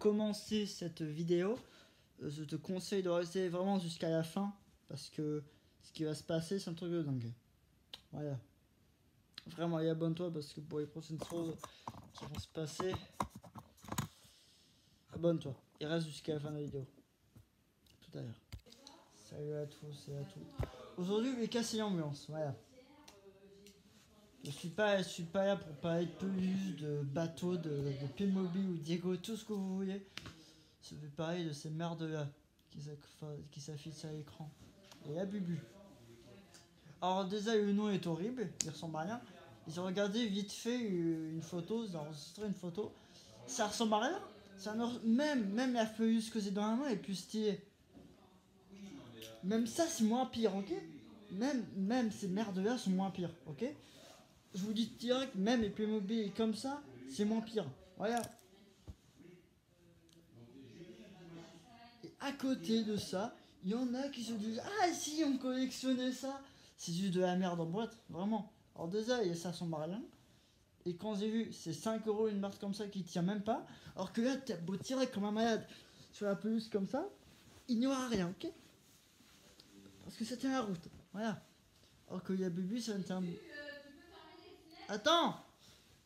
commencer cette vidéo, je te conseille de rester vraiment jusqu'à la fin, parce que ce qui va se passer, c'est un truc de dingue. Voilà. Vraiment, et abonne-toi, parce que pour les prochaines choses qui vont se passer, abonne-toi. Et reste jusqu'à la fin de la vidéo. Tout à l'heure. Salut à tous et à toutes. Aujourd'hui, je vais casser l'ambiance, voilà. Je suis pas là pour parler de peluche, de bateau, de Playmobil ou Diego, tout ce que vous voulez. Je vais parler de ces merdes-là qui s'affichent à l'écran. Et la Bubu. Alors déjà, le nom est horrible, il ressemble à rien. J'ai regardé vite fait une photo, j'ai enregistré une photo. Ça ressemble à rien. Même la feuilleuse que j'ai dans la main est plus stylée. Même ça, c'est moins pire, ok? Même ces merdes-là sont moins pires, ok? Je vous dis direct, même les Playmobil comme ça, c'est moins pire. Voilà. Et à côté de ça, il y en a qui se disent ah si on collectionnait ça. C'est juste de la merde en boîte, vraiment. Alors déjà, ça ressemble à rien. Et quand j'ai vu, c'est 5 € une marque comme ça qui tient même pas. Alors que là, t'as beau tirer comme un malade sur la pelouse comme ça, il n'y aura rien, ok? Parce que ça tient la route. Voilà. Alors que la Bubu, ça ne tient. Attends!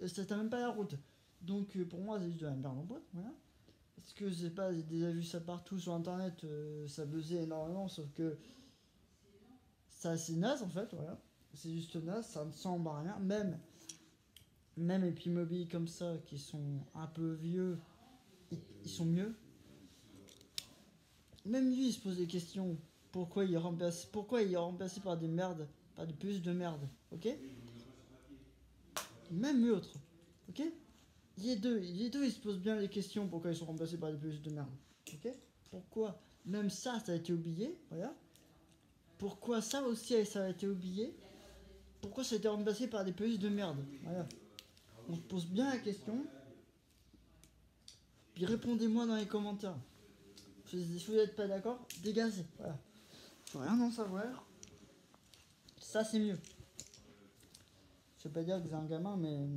Ça tient même pas la route. Donc pour moi, c'est juste de la merde en boîte, voilà. Parce que je sais pas, j'ai déjà vu ça partout sur internet, ça buzzait énormément, sauf que ça c'est naze en fait, voilà. C'est juste naze, ça ne semble à rien. Même les Playmobil comme ça, qui sont un peu vieux, ils sont mieux. Même lui, il se pose des questions. Pourquoi il est remplacé par des merdes, par des puces de merde, ok? Même l'autre, ok? Les deux, ils se posent bien les questions pourquoi ils sont remplacés par des puces de merde, ok? Pourquoi? Même ça a été oublié, voilà. Pourquoi ça aussi, ça a été oublié? Pourquoi ça a été remplacé par des peluches de merde? Voilà. On se pose bien la question. Puis répondez-moi dans les commentaires. Si vous n'êtes pas d'accord, dégagez. Voilà. Faut rien en savoir. Ça, c'est mieux. Je vais pas dire que c'est un gamin, mais.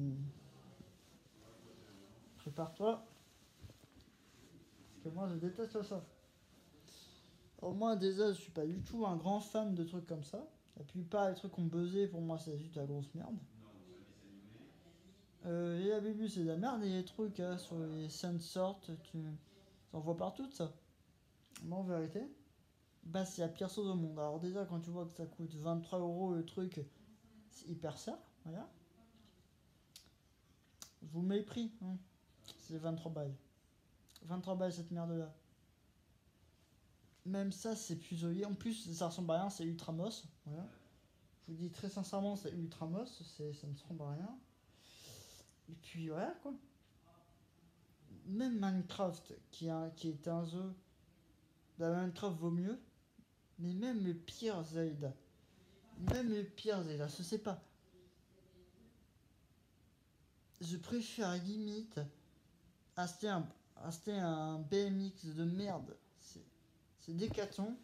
Prépare-toi. Parce que moi, je déteste ça. Au moins, déjà, je suis pas du tout un grand fan de trucs comme ça. La plupart des trucs qu'on buzzé, pour moi, c'est juste la grosse merde. Et la Bubu, c'est de la merde. Et les trucs sur les scènes sortent, tu en vois partout de ça. Mais en vérité, bah, c'est la pire chose au monde. Alors, déjà, quand tu vois que ça coûte 23 € le truc, c'est hyper cher. Voilà. Je vous mets le prix. Hein. C'est 23 balles. 23 balles cette merde là. Même ça, c'est plus joli. En plus, ça ressemble à rien, c'est ultra moche. Voilà. Je vous dis très sincèrement, c'est ultra moche. Ça ne ressemble à rien. Et puis voilà quoi. Même Minecraft, qui est un jeu, bah, Minecraft vaut mieux. Mais même le pire Zelda, je sais pas. Je préfère limite acheter un BMX de merde. C'est Décathlon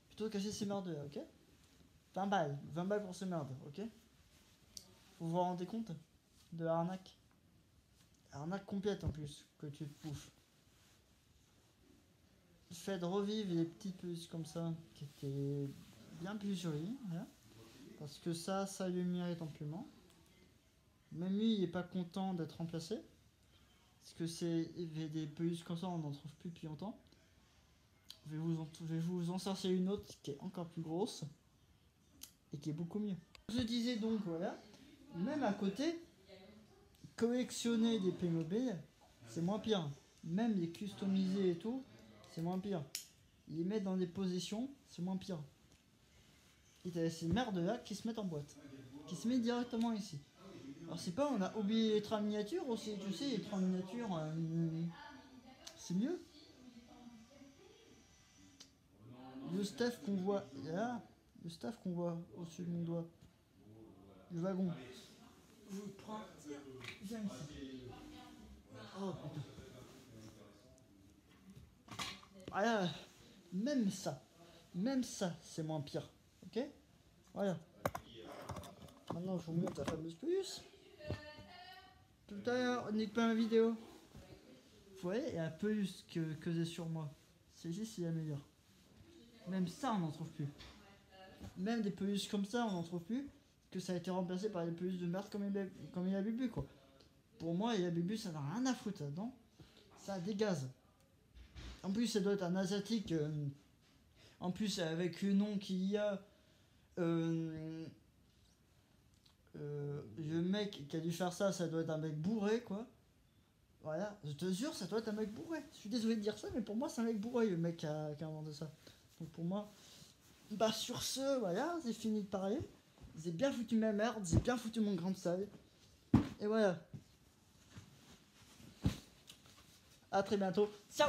plutôt qu'acheter ces merdes là, ok? 20 balles pour ces merdes, ok? Vous vous rendez compte de l'arnaque? Arnaque complète en plus que tu te bouffes. Faites revivre les petites puces comme ça qui étaient bien plus jolies, voilà. Parce que ça lui mérite amplement. Même lui, il est pas content d'être remplacé. Parce que c'est des peluches comme ça, on n'en trouve plus depuis longtemps. Je vais vous en sortir une autre qui est encore plus grosse et qui est beaucoup mieux. Je disais donc, voilà, même à côté, collectionner des Playmobil, c'est moins pire. Même les customiser et tout, c'est moins pire. Les mettre dans des positions, c'est moins pire. Et t'as ces merdes là qui se mettent en boîte, qui se mettent directement ici. Alors c'est pas, on a oublié les trains miniatures aussi, tu sais, les trains miniatures, c'est mieux. Le staff qu'on voit là, le staff qu'on voit au-dessus de mon doigt, le wagon. Je prends, viens ici. Oh putain. Voilà, même ça, c'est moins pire, ok? Voilà. Maintenant, je vous montre la fameuse puce. Tout à l'heure, nique pas ma vidéo. nettoyer et un peluche que j'ai sur moi. Celle-ci, c'est la meilleure. Même ça, on n'en trouve plus. Même des peluches comme ça, on n'en trouve plus. Que ça a été remplacé par des peluches de merde comme il y a Bubu, quoi. Pour moi, il y a Bubu, ça n'a rien à foutre là-dedans. Ça dégage. En plus, ça doit être un asiatique. En plus, avec le nom qu'il y a. Le mec qui a dû faire ça, ça doit être un mec bourré, quoi. Voilà, je te jure, ça doit être un mec bourré. Je suis désolé de dire ça, mais pour moi, c'est un mec bourré, le mec qui a inventé ça. Donc pour moi, bah sur ce, voilà, j'ai fini de parler. J'ai bien foutu ma merde, j'ai bien foutu mon grain de sable. Et voilà. À très bientôt. Ciao!